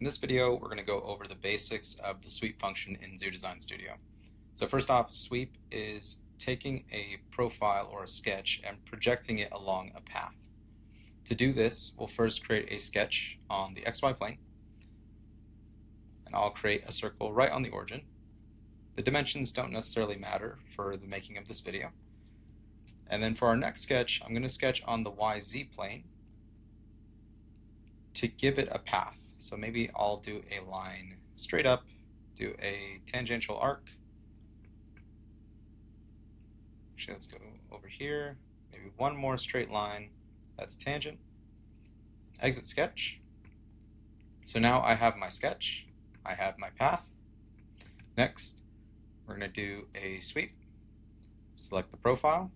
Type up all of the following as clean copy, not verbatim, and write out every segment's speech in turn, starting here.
In this video, we're going to go over the basics of the sweep function in Zoo Design Studio. So first off, sweep is taking a profile or a sketch and projecting it along a path. To do this, we'll first create a sketch on the XY plane, and I'll create a circle right on the origin. The dimensions don't necessarily matter for the making of this video. And then for our next sketch, I'm going to sketch on the YZ plane to give it a path. So maybe I'll do a line straight up, do a tangential arc. Actually, let's go over here, maybe one more straight line, that's tangent. Exit sketch. So now I have my sketch, I have my path. Next, we're going to do a sweep. Select the profile,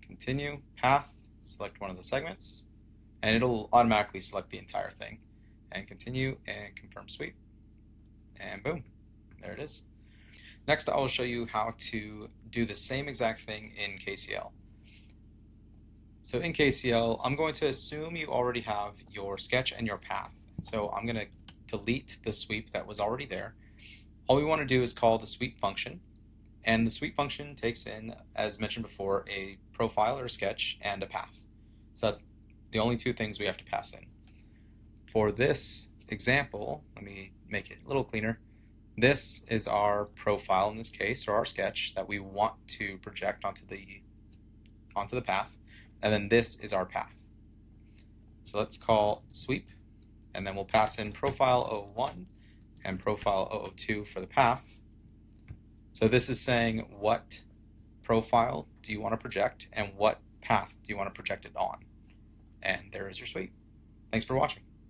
continue, path, select one of the segments, and it'll automatically select the entire thing. And continue and confirm sweep. And boom, there it is. Next, I will show you how to do the same exact thing in KCL. So in KCL, I'm going to assume you already have your sketch and your path. So I'm going to delete the sweep that was already there. All we want to do is call the sweep function. And the sweep function takes in, as mentioned before, a profile or a sketch and a path. So that's the only two things we have to pass in. For this example, let me make it a little cleaner. This is our profile in this case, or our sketch, that we want to project onto the path. And then this is our path. So let's call sweep, and then we'll pass in profile 01 and profile 002 for the path. So this is saying what profile do you want to project and what path do you want to project it on. And there is your sweep. Thanks for watching.